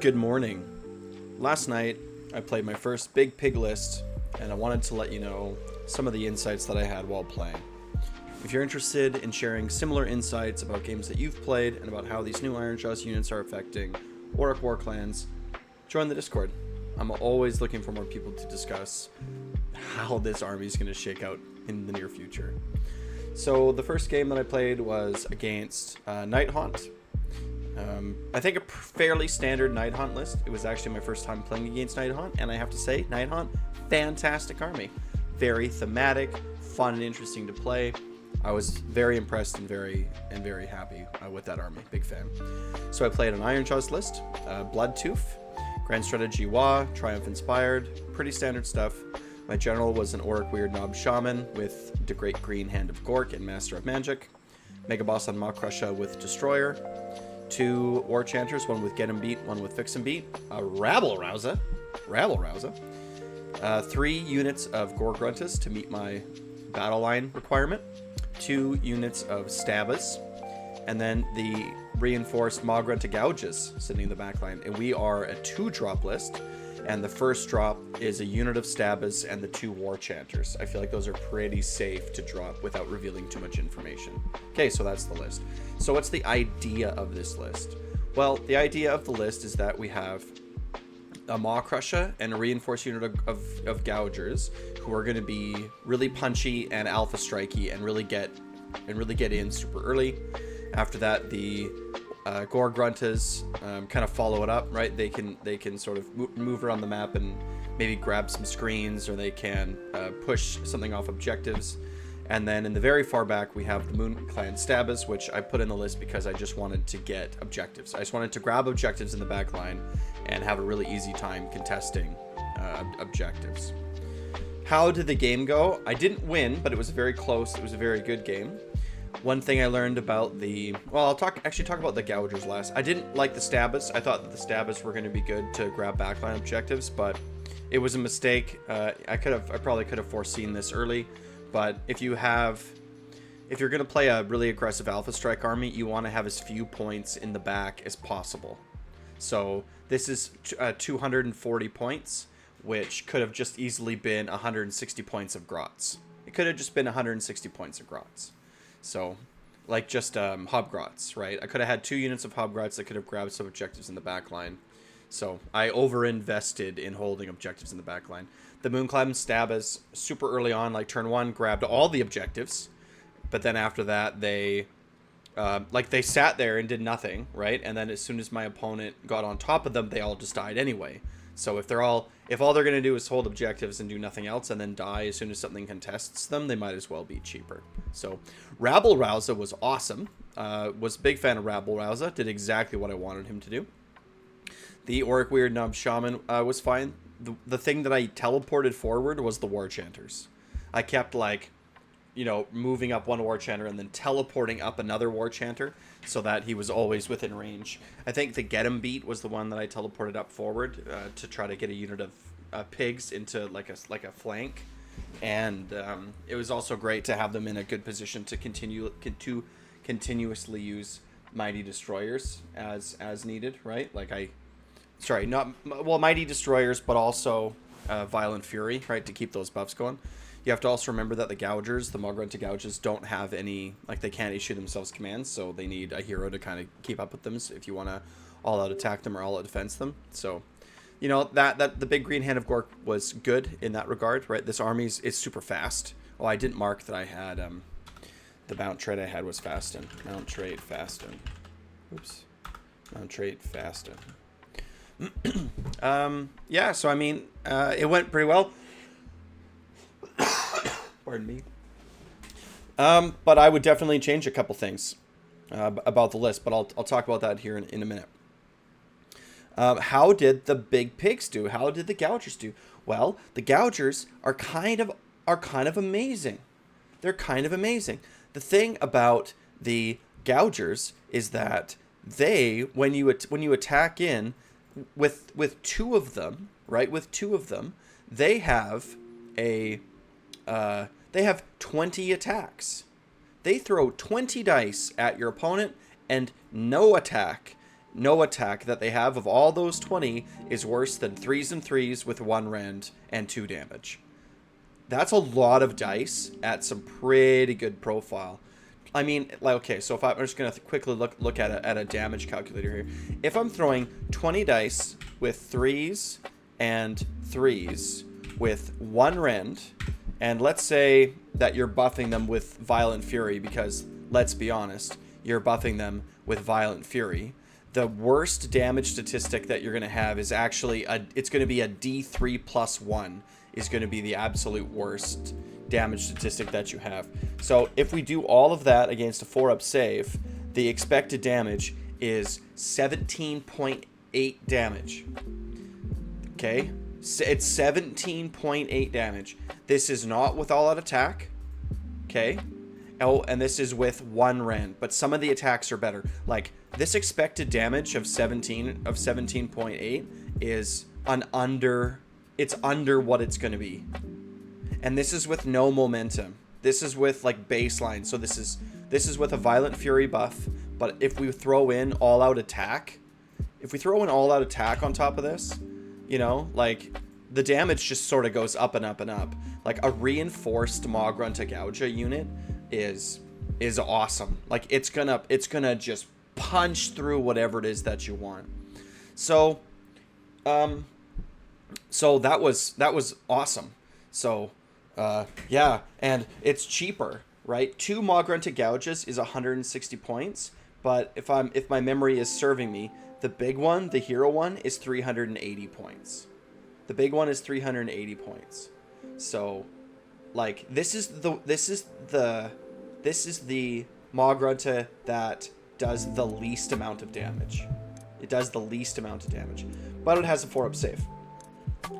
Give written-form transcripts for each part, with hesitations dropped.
Good morning. Last night, I played my first big pig list, and I wanted to let you know some of the insights that I had while playing. If you're interested in sharing similar insights about games that you've played and about how these new Iron Trust units are affecting Orc War clans, join the Discord. I'm always looking for more people to discuss how this army is going to shake out in the near future. So the first game that I played was against nighthunt. I think a fairly standard nighthunt list. It was actually my first time playing against nighthunt, and I have to say, nighthunt, fantastic army. Very thematic, fun and interesting to play. I was very impressed and very happy with that army. Big fan. So I played an Iron Trust list, Bloodtooth, Grand Strategy Wa, Triumph Inspired, pretty standard stuff. My general was an Orc Weird Knob Shaman with the Great Green Hand of Gork and Master of Magic. Mega Boss on Maw-grunta with Destroyer. 2 War Chanters, one with Get 'em Beat, one with Fix 'em Beat. A Rabble-rousa. 3 units of Maw-gruntas to meet my battle line requirement. 2 units of Stabbas. And then the reinforced Maw-grunta Gouges sitting in the back line. And we are a 2-drop list. And the first drop is a unit of Stabbas and the 2 War Chanters. I feel like those are pretty safe to drop without revealing too much information. Okay, so that's the list. So what's the idea of this list? Well, the idea of the list is that we have a Maw-grunta and a reinforced unit of Gougers who are going to be really punchy and alpha strikey and really get in super early. After that, the Maw-gruntas kind of follow it up, right? They can sort of move around the map and maybe grab some screens, or they can push something off objectives. And then in the very far back, we have the Moon Clan Stabbas, which I put in the list because I just wanted to get objectives. I just wanted to grab objectives in the back line and have a really easy time contesting objectives. How did the game go? I didn't win, but it was very close. It was a very good game. One thing I learned about I'll talk about the Gougers last. I didn't like the Stabbas. I thought that the Stabbas were going to be good to grab backline objectives, but it was a mistake. I probably could have foreseen this early, but if you're going to play a really aggressive Alpha Strike army, you want to have as few points in the back as possible. So this is 240 points, which could have just easily been 160 points of Grots. It could have just been 160 points of Grots. So, like just Hobgrots, right? I could have had 2 units of Hobgrots that could have grabbed some objectives in the back line. So, I over-invested in holding objectives in the back line. The Moon Clan Stabbas, super early on, like turn 1, grabbed all the objectives. But then after that, they sat there and did nothing, right? And then as soon as my opponent got on top of them, they all just died anyway. So if all they're going to do is hold objectives and do nothing else and then die as soon as something contests them, they might as well be cheaper. So Rabble-rousa was awesome. Was a big fan of Rabble-rousa. Did exactly what I wanted him to do. The Orc Weird Knob Shaman was fine. The thing that I teleported forward was the War Chanters. I kept moving up one War Chanter and then teleporting up another War Chanter so that he was always within range. I think the Get 'em Beat was the one that I teleported up forward to try to get a unit of pigs into like a flank. And it was also great to have them in a good position to continuously use Mighty Destroyers as needed, right? Mighty Destroyers, but also Violent Fury, right, to keep those buffs going. You have to also remember that the Gougers, the Maw-grunta Gouges, don't have any, they can't issue themselves commands, so they need a hero to kind of keep up with them if you want to all-out attack them or all-out defense them. So, that the big green hand of Gork was good in that regard, right? This army is super fast. Oh, I didn't mark that I had, the mount trait I had was fasten. Mount trait fasten. Oops. Mount trait fasten. Yeah, so I mean, it went pretty well. Pardon me. But I would definitely change a couple things about the list, but I'll talk about that here in a minute. How did the big pigs do? How did the Gougers do? Well, the Gougers are kind of amazing. They're kind of amazing. The thing about the Gougers is that when you attack in with 2 of them, right? With 2 of them, they have 20 attacks. They throw 20 dice at your opponent and no attack no attack that they have of all those 20 is worse than 3s and 3s with 1 rend and 2 damage. That's a lot of dice at some pretty good profile. I mean, like, okay, so if I'm just going to quickly look at a damage calculator here. If I'm throwing 20 dice with 3s and 3s with 1 rend, and let's say that you're buffing them with Violent Fury, because let's be honest, you're buffing them with Violent Fury. The worst damage statistic that you're going to have is actually, it's going to be a D3 plus 1 is going to be the absolute worst damage statistic that you have. So if we do all of that against a 4-up save, the expected damage is 17.8 damage. Okay? It's 17.8 damage. This is not with all-out attack. Okay? Oh, and this is with 1 rend, but some of the attacks are better. Like, this expected damage of 17.8 is it's under what it's going to be. And this is with no momentum. This is with like baseline. So this is with a Violent Fury buff, but if we throw in all-out attack, on top of this, you know, like the damage just sort of goes up and up and up. Like a reinforced Maw-grunta Gouja unit is awesome. Like it's gonna just punch through whatever it is that you want. So that was awesome. So yeah, and it's cheaper, right? 2 Maw-grunta Gouges is 160 points, but if my memory is serving me, the big one, the hero one, is 380 points. The big one is 380 points. So, like, this is the Maw-grunta that does the least amount of damage. It does the least amount of damage, but it has a 4-up save.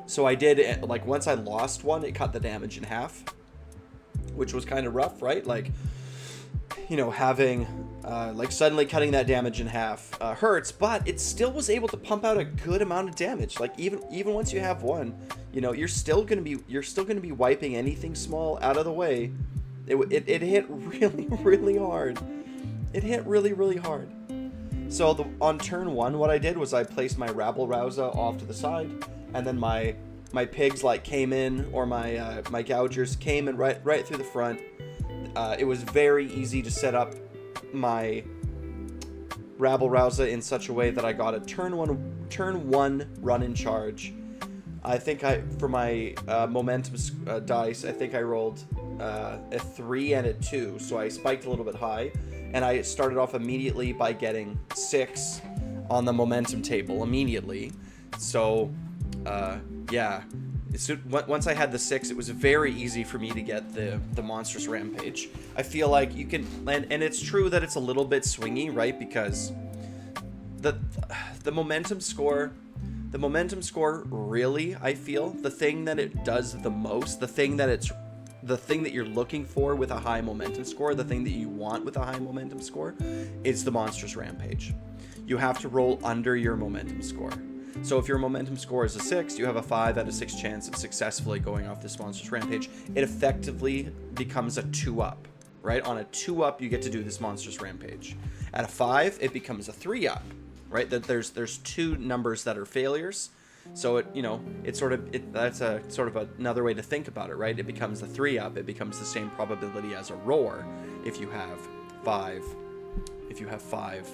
So I did, like, once I lost one, it cut the damage in half, which was kind of rough, right? Like, you know, having, like, suddenly cutting that damage in half hurts, but it still was able to pump out a good amount of damage. Like, even once you have one, you know, you're still gonna be wiping anything small out of the way. It hit really, really hard. It hit really, really hard. So on turn 1, what I did was I placed my Rabble-rousa off to the side, and then my pigs like came in, or my gougers came in right through the front. It was very easy to set up my Rabble-rousa in such a way that I got a turn one run in charge. I think for my momentum dice, I think I rolled a 3 and a 2, so I spiked a little bit high, and I started off immediately by getting 6 on the momentum table immediately. So yeah, once I had the 6, it was very easy for me to get the monstrous rampage. I feel like you can, and it's true that it's a little bit swingy, right? Because the momentum score really, I feel, the thing that it does the most, the thing that you're looking for with a high momentum score, the thing that you want with a high momentum score, is the monstrous rampage. You have to roll under your momentum score. So if your momentum score is a 6, you have a 5 out of 6 chance of successfully going off this monstrous rampage. It effectively becomes a 2-up, right? On a 2-up, you get to do this monstrous rampage. At a 5, it becomes a 3-up, right? That there's 2 numbers that are failures. So that's a sort of another way to think about it, right? It becomes a 3-up. It becomes the same probability as a roar if you have 5. If you have 5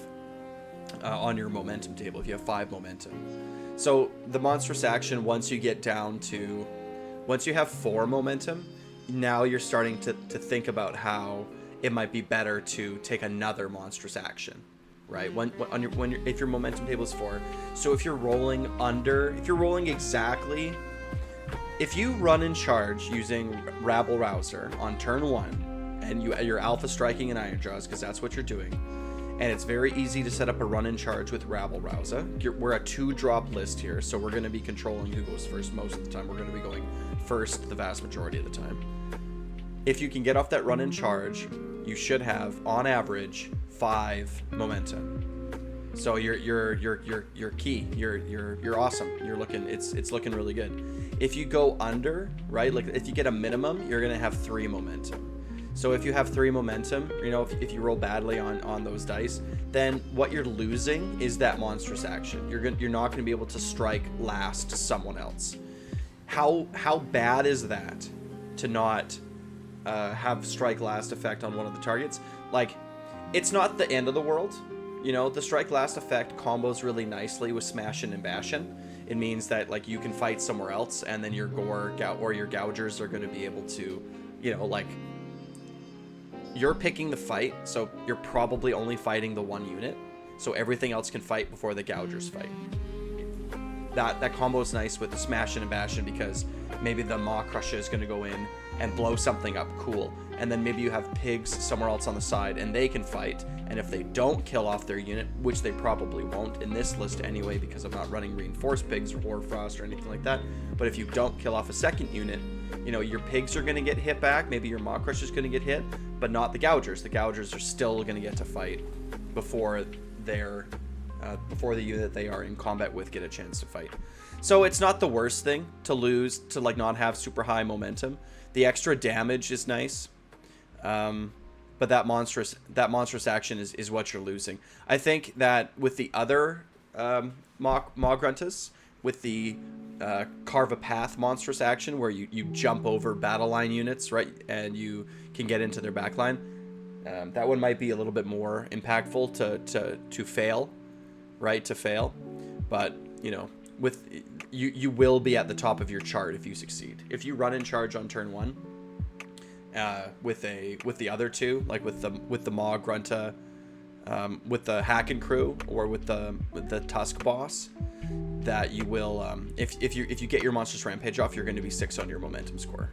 on your momentum table, if you have 5 momentum. So the monstrous action, once you have 4 momentum, now you're starting to think about how it might be better to take another monstrous action, right? If your momentum table is 4. So if you're rolling exactly, if you run in charge using Rabble-rousa on turn 1, and you're alpha striking an Iron Jaws, because that's what you're doing, and it's very easy to set up a run in charge with Rabble-rousa. We're a 2-drop list here, so we're going to be controlling who goes first most of the time. We're going to be going first the vast majority of the time. If you can get off that run in charge, you should have, on average, 5 momentum. So you're key. You're awesome. It's looking really good. If you go under, right, like if you get a minimum, you're going to have 3 momentum. So if you have 3 momentum, you know, if you roll badly on those dice, then what you're losing is that monstrous action. You're not going to be able to strike last to someone else. How bad is that to not have strike last effect on one of the targets? Like, it's not the end of the world. You know, the strike last effect combos really nicely with smashing and bashing. It means that, like, you can fight somewhere else, and then your gore or your gougers are going to be able to, you know, like, you're picking the fight, so you're probably only fighting the 1 unit, so everything else can fight before the gougers fight. That combo is nice with the smashing and bashing, because maybe the Maw-grunta is going to go in and blow something up cool, and then maybe you have pigs somewhere else on the side and they can fight, and if they don't kill off their unit, which they probably won't in this list anyway, because I'm not running reinforced pigs or Hoarfrost or anything like that, but if you don't kill off a second unit, you know, your pigs are going to get hit back, maybe your Maw-grunta is going to get hit, but not the gougers. The gougers are still going to get to fight before the unit they are in combat with get a chance to fight. So it's not the worst thing to lose, to like not have super high momentum. The extra damage is nice, but that monstrous action is what you're losing. I think that with the other Maw-gruntas, with the carve a path monstrous action, where you jump over battle line units, right, and you can get into their backline, that one might be a little bit more impactful to fail, right? To fail, but you know, with you will be at the top of your chart if you succeed. If you run in charge on turn 1, with the other two, like with the Maw-grunta, with the Hacken crew, or with the Tusk boss, that you will if you get your monstrous rampage off, you're going to be 6 on your momentum score,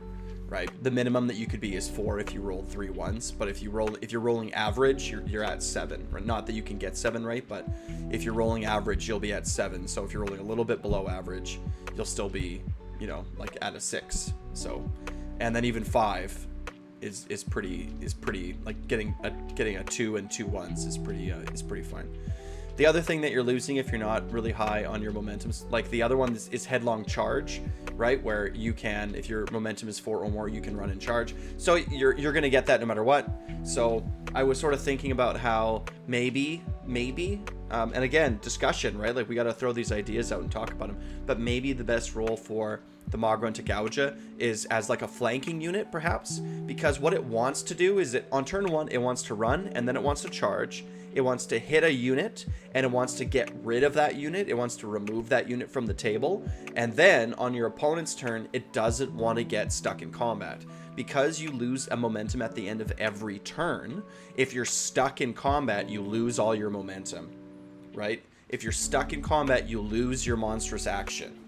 right? The minimum that you could be is 4 if you roll 3 1s, but if you're rolling average, you're at 7. Not that you can get 7, right? But if you're rolling average, you'll be at 7. So if you're rolling a little bit below average, you'll still be, you know, like at a 6. So, and then even 5 is pretty like getting a 2 and 2 1s is pretty fine. The other thing that you're losing if you're not really high on your momentums, like the other one is headlong charge, right? Where you can, if your momentum is 4 or more, you can run and charge. So you're going to get that no matter what. So I was sort of thinking about how maybe, and again, discussion, right? Like we got to throw these ideas out and talk about them. But maybe the best role for the Maw-grunta Gouja is as like a flanking unit, perhaps, because what it wants to do is on turn 1, it wants to run, and then it wants to charge. It wants to hit a unit, and it wants to get rid of that unit. It wants to remove that unit from the table. And then on your opponent's turn, it doesn't want to get stuck in combat. Because you lose a momentum at the end of every turn, if you're stuck in combat, you lose all your momentum, right? If you're stuck in combat, you lose your monstrous action.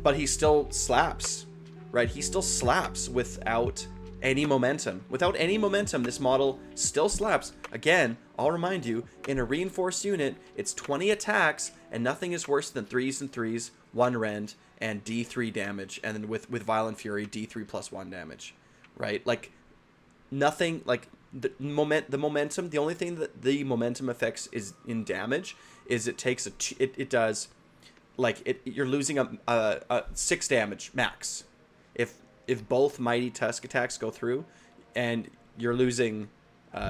But he still slaps, right? He still slaps without any momentum. Without any momentum, this model still slaps. Again, I'll remind you, in a reinforced unit, it's 20 attacks, and nothing is worse than 3s and 3s, 1 rend, and D3 damage, and then with Violent Fury, D3 plus 1 damage, right? Like, nothing, like, the momentum, the only thing that the momentum affects is in damage, is it takes it does, like, you're losing a 6 damage max. If both Mighty Tusk attacks go through, and you're losing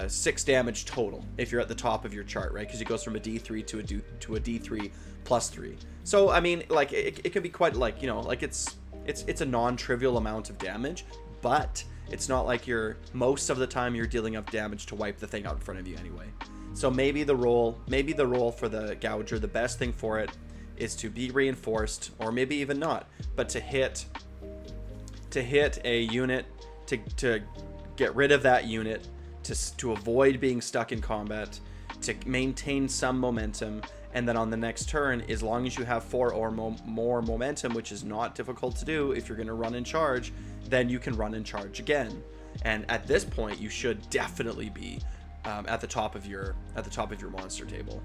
6 damage total if you're at the top of your chart, right? Because it goes from a D3 to a D3 plus 3. So I mean, like it can be quite, like, you know, like it's a non-trivial amount of damage, but it's not like most of the time you're dealing enough damage to wipe the thing out in front of you anyway. So maybe the role for the Gouger, the best thing for it is to be reinforced, or maybe even not, but to hit a unit, to get rid of that unit, to avoid being stuck in combat, to maintain some momentum, and then on the next turn, as long as you have 4 or more momentum, which is not difficult to do if you're going to run and charge, then you can run and charge again. And at this point, you should definitely be at the top of your monster table,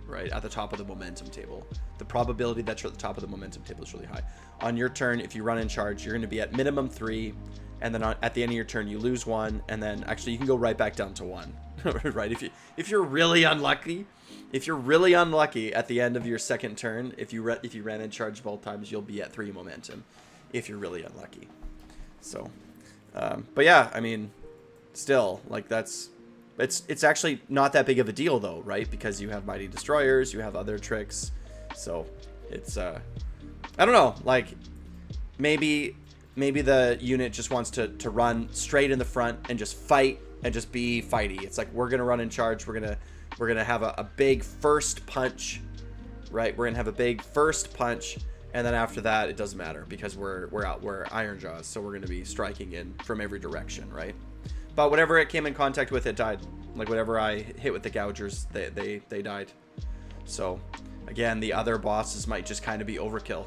right? At the top of the momentum table. The probability that you're at the top of the momentum table is really high. On your turn, if you run and charge, you're going to be at minimum 3, and then at the end of your turn, you lose 1, and then actually you can go right back down to 1, right? If you're really unlucky at the end of your second turn, if you ran and charged both times, you'll be at 3 momentum. If you're really unlucky, so But yeah, I mean, still, like, it's actually not that big of a deal though, right? Because you have Mighty Destroyers, you have other tricks, so it's I don't know, like, maybe the unit just wants to run straight in the front and just fight and just be fighty. It's like, we're gonna run in charge, we're gonna have a big first punch, right? We're gonna have a big first punch, and then after that it doesn't matter because we're Iron Jaws, so we're gonna be striking in from every direction, right? But whatever it came in contact with, it died. Like, whatever I hit with the gougers, they died. So again, the other bosses might just kind of be overkill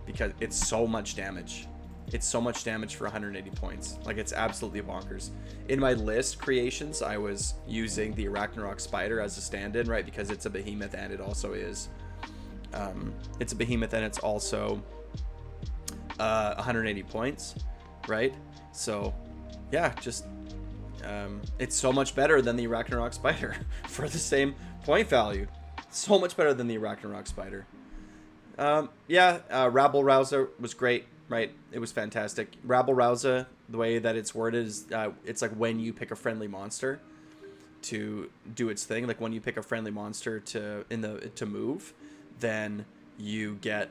because it's so much damage. It's so much damage for 180 points. Like, it's absolutely bonkers. In my list creations, I was using the Arachnarok Spider as a stand-in, right? Because it's a behemoth and it also is... it's a behemoth and it's also 180 points, right? So, yeah, just... it's so much better than the Arachnarok Spider for the same point value. So much better than the Arachnarok Spider. Rabble-rousa was great, right? It was fantastic. Rabble-rousa, the way that it's worded is, it's like when you pick a friendly monster to do its thing. Like, when you pick a friendly monster to move, then you get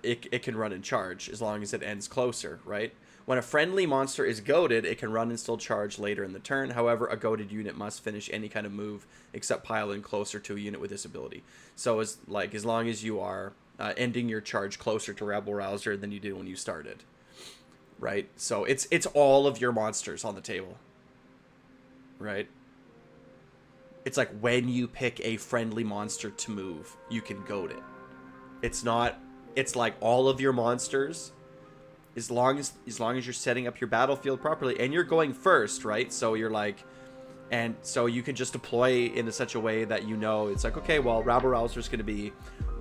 it can run in charge as long as it ends closer, right? When a friendly monster is goaded, it can run and still charge later in the turn. However, a goaded unit must finish any kind of move except pile in closer to a unit with this ability. So as long as you are ending your charge closer to Rabble-rousa than you did when you started, right? So it's all of your monsters on the table, right? It's like when you pick a friendly monster to move, you can goad it. It's like all of your monsters, as long as you're setting up your battlefield properly and you're going first, right? So you're like, and so you can just deploy in such a way that, you know, it's like, okay, well, Rabble-rousa is going to be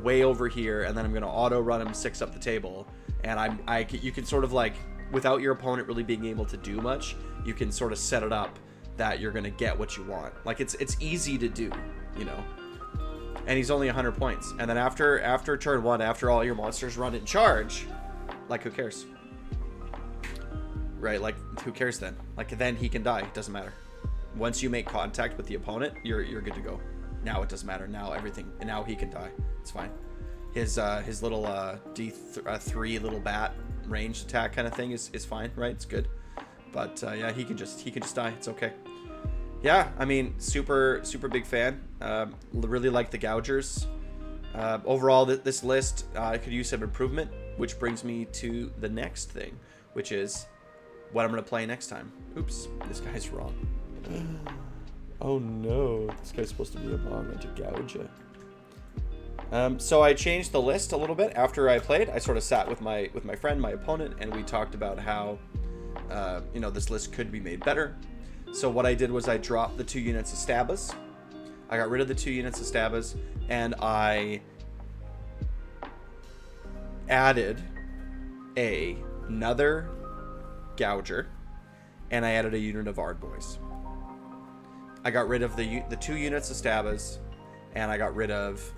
way over here, and then I'm going to auto run him 6 up the table, and you can sort of, like, without your opponent really being able to do much, you can sort of set it up that you're going to get what you want. Like, it's easy to do, you know. And he's only 100 points. And then after turn 1, after all your monsters run in charge, like, who cares? Right? Like, who cares then? Like, then he can die. It doesn't matter. Once you make contact with the opponent, you're good to go. Now it doesn't matter. Now he can die. It's fine. His little D3 little bat ranged attack kind of thing is fine, right? It's good. But yeah, he can just die. It's okay. Yeah, I mean, super big fan. Really like the gougers. Overall, this list could use some improvement, which brings me to the next thing, which is what I'm going to play next time. Oops, this guy's wrong. Oh no, this guy's supposed to be a Maw-grunta gouger. So I changed the list a little bit after I played. I sort of sat with my friend, my opponent, and we talked about how this list could be made better. So what I did was I dropped the 2 units of Stabas. I got rid of the 2 units of Stabas, and I added another Gouger, and I added a unit of Ardboys. I got rid of the 2 units of Stabas, and I got rid of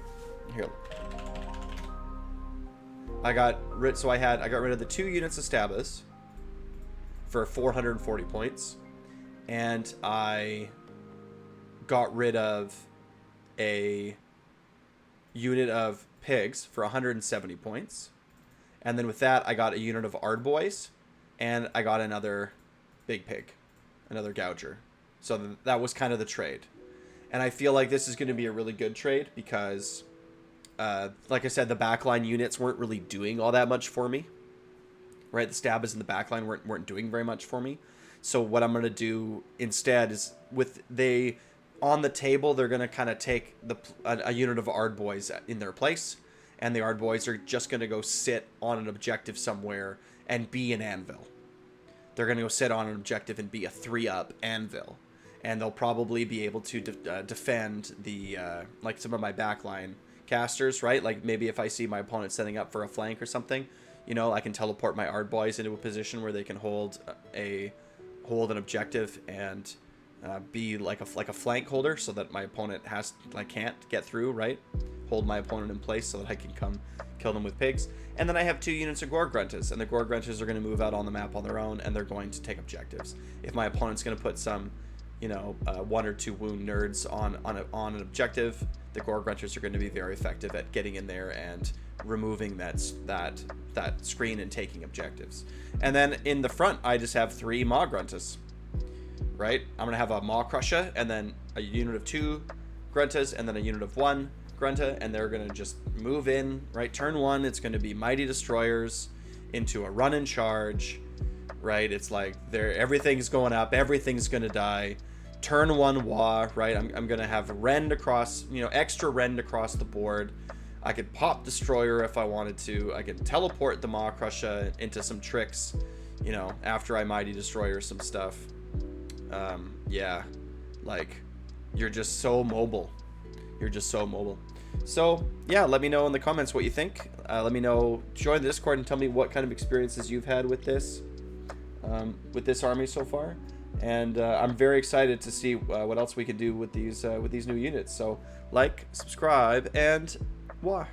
I got rid of the 2 units of Stabas for 440 points, and I got rid of a unit of Pigs for 170 points, and then with that I got a unit of Ardboys, and I got another big pig, another Gouger. So that was kind of the trade. And I feel like this is going to be a really good trade because, like I said, the backline units weren't really doing all that much for me. Right? The Stabas in the backline weren't doing very much for me. So what I'm going to do instead is, on the table, they're going to kind of take a unit of Ardboys in their place. And the Ardboys are just going to go sit on an objective somewhere and be an anvil. They're going to go sit on an objective and be a 3-up anvil. And they'll probably be able to defend the like some of my backline casters, right? Like maybe if I see my opponent setting up for a flank or something, I can teleport my Ardboys into a position where they can hold an objective and be like a flank holder, so that my opponent can't get through, right? hold my opponent in place so that I can come kill them with pigs. And then I have 2 units of Gore-gruntas, and the Gore-gruntas are going to move out on the map on their own, and they're going to take objectives. If my opponent's going to put some, 1 or 2 wound nerds on an objective, the Gore-gruntas are going to be very effective at getting in there and removing that screen and taking objectives. And then in the front, I just have 3 Maw-gruntas, right? I'm going to have a Maw-grunta, and then a unit of 2 gruntas, and then a unit of 1 grunta, and they're going to just move in, right? Turn 1, it's going to be Mighty Destroyers into a run and charge, right? It's like everything's going up, everything's going to die. Turn 1 Wah, right? I'm going to have rend across, extra rend across the board. I could pop Destroyer if I wanted to. I can teleport the Maw-grunta into some tricks, after I Mighty Destroyer some stuff. Yeah, like, you're just so mobile. You're just so mobile. So, yeah, let me know in the comments what you think. Let me know, join the Discord and tell me what kind of experiences you've had with this army so far. And I'm very excited to see what else we can do with these new units. So, like, subscribe, and wah.